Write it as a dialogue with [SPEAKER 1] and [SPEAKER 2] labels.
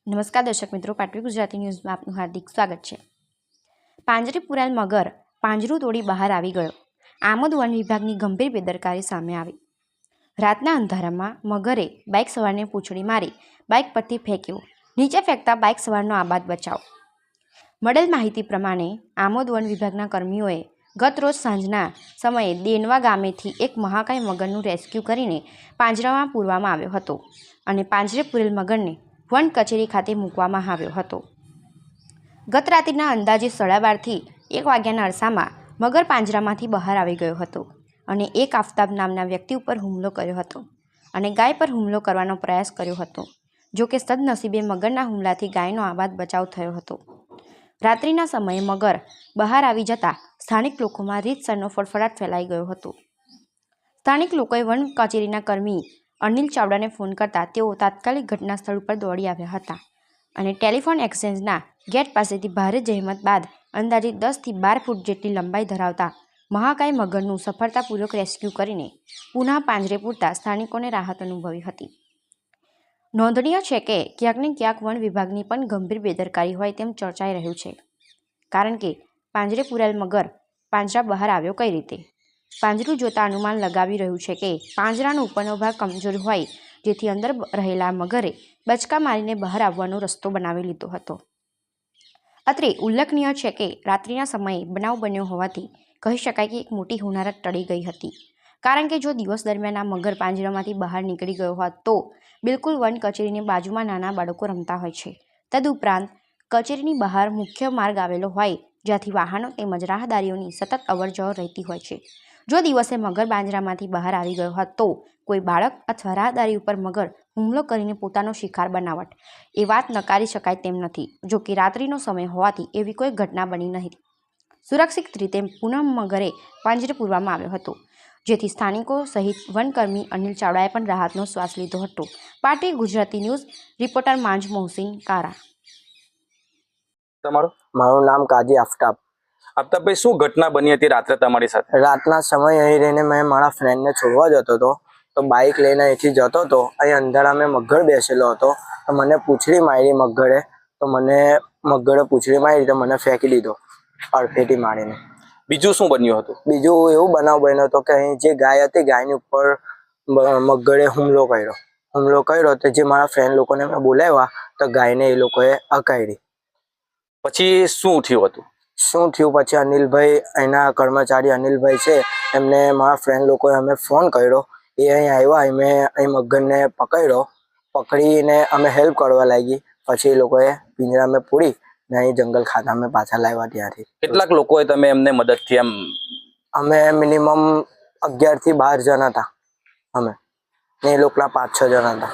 [SPEAKER 1] નમસ્કાર દર્શક મિત્રો, પાટવી ગુજરાતી ન્યૂઝમાં આપનું હાર્દિક સ્વાગત છે। પાંજરે પુરાયેલ મગર પાંજરું તોડી બહાર આવી ગયો। આમોદ વન વિભાગની ગંભીર બેદરકારી સામે આવી। રાતના અંધારામાં મગરે બાઇક સવારને પૂંછડી મારી બાઇક પરથી ફેંક્યો। નીચે ફેંકતા બાઇક સવારનો આબાદ બચાવ। મળેલ માહિતી પ્રમાણે આમોદ વન વિભાગના કર્મીઓએ ગત રોજ સાંજના સમયે દેનવા ગામેથી એક મહાકાય મગરનું રેસ્ક્યુ કરીને પાંજરામાં પૂરવામાં આવ્યો હતો અને પાંજરે પૂરેલ મગરને વન કચેરી ખાતે મૂકવામાં આવ્યો હતો। ગત રાત્રિના અંદાજે 12:30 થી 1 વાગ્યાના અરસામાં મગર પાંજરામાંથી બહાર આવી ગયો હતો અને એક આફતાબ નામના વ્યક્તિ ઉપર હુમલો કર્યો હતો અને ગાય પર હુમલો કરવાનો પ્રયાસ કર્યો હતો। જો કે સદનસીબે મગરના હુમલાથી ગાયનો આબાદ બચાવ થયો હતો। રાત્રિના સમયે મગર બહાર આવી જતા સ્થાનિક લોકોમાં રીતસરનો ફફડાટ ફેલાઈ ગયો હતો। સ્થાનિક લોકોએ વન કચેરીના કર્મી અનિલ ચાવડાને ફોન કરતા તેઓ તાત્કાલિક ઘટના સ્થળ ઉપર દોડી આવ્યા હતા અને ટેલિફોન એક્સચેન્જના ગેટ પાસેથી ભારે જહેમત બાદ અંદાજે 10 થી 12 ફૂટ જેટલી લંબાઈ ધરાવતા મહાકાય મગરનું સફળતાપૂર્વક રેસ્ક્યુ કરીને પુનઃ પાંજરે પૂરતા સ્થાનિકોને રાહત અનુભવી હતી। નોંધનીય છે કે ક્યાંક ને ક્યાંક વન વિભાગની પણ ગંભીર બેદરકારી હોય તેમ ચર્ચાઈ રહ્યું છે, કારણ કે પાંજરે પૂરાયેલ મગર પાંજરા બહાર આવ્યો કઈ રીતે? પાંજરું જોતા અનુમાન લગાવી રહ્યું છે કે પાંજરાનો ઉપરનો ભાગ કમજોર હોય, જેથી અંદર રહેલા મગરે બચકા મારીને બહાર આવવાનો રસ્તો બનાવી લીધો હતો। અત્રે ઉલ્લેખનીય છે કે રાત્રિના સમયે બનાવ બન્યો હોવાથી કહી શકાય કે એક મોટી હોનારત ટળી ગઈ હતી, કારણ કે જો દિવસ દરમિયાન આ મગર પાંજરામાંથી બહાર નીકળી ગયો હોત તો બિલકુલ વન કચેરીની બાજુમાં નાના બાળકો રમતા હોય છે। તદુપરાંત કચેરીની બહાર મુખ્ય માર્ગ આવેલો હોય, જ્યાંથી વાહનો તેમજ રાહદારીઓની સતત અવરજવર રહેતી હોય છે। જો દિવસે મગર પાંજરામાંથી બહાર આવી ગયો હોત તો કોઈ બાળક અથવા રાહદારી ઉપર મગર હુમલો કરીને પોતાનો શિકાર બનાવટ, એ વાત નકારી શકાય તેમ નથી। જો કે રાત્રિનો સમય હોવાથી એવી કોઈ ઘટના બની નહીં। સુરક્ષિત રીતે પુનઃ મગરે પાંજરે પૂરવામાં આવ્યો હતો, જેથી સ્થાનિકો સહિત વનકર્મી અનિલ ચાવડાએ પણ રાહતનો શ્વાસ લીધો હતો। પાટવી ગુજરાતી ન્યૂઝ રિપોર્ટર માંજ મોહસિન કારા।
[SPEAKER 2] મારું નામ કાજી આફતાબ।
[SPEAKER 3] આફતાબભાઈ, શું ઘટના બની હતી રાત્રે તમારી સાથે?
[SPEAKER 2] રાતના સમય અહીં રહીને મેં મારા ફ્રેન્ડને છોડવા જતો હતો, તો બાઇક લઈને અહીંથી જતો હતો। અહીં અંધારા મેં મગર બેસેલો હતો, તો મને પૂંછડી મારી મગરે, તો મને મગરે પૂંછડી મારી તો મને ફેંકી દીધો અડફેટી મારીને।
[SPEAKER 3] બીજું શું બન્યું હતું?
[SPEAKER 2] બીજું એવું બનાવ બન્યો હતો કે અહીં જે ગાય હતી, ગાયની ઉપર મગરે હુમલો કર્યો તો જે મારા ફ્રેન્ડ લોકોને મેં બોલાવ્યા તો ગાયને એ લોકોએ અકાળી।
[SPEAKER 3] પછી શું થયું હતું?
[SPEAKER 2] પછી અનિલભાઈ, એના કર્મચારી અનિલભાઈ છે, એમને મારા ફ્રેન્ડ લોકોએ અમે ફોન કર્યો, એ અહીં આવ્યા, મેં અહીં મગરને પકડીને અમે હેલ્પ કરવા લાગી। પછી એ લોકોએ પિંજરામાં પૂરી ને અહીં જંગલ ખાતામાં પાછા લાવ્યા ત્યાંથી।
[SPEAKER 3] કેટલાક લોકોએ તમે એમને મદદથી
[SPEAKER 2] અમે મિનિમમ 11 થી 12 જણા હતા અમે, ને એ લોકોના 5-6 જણા હતા।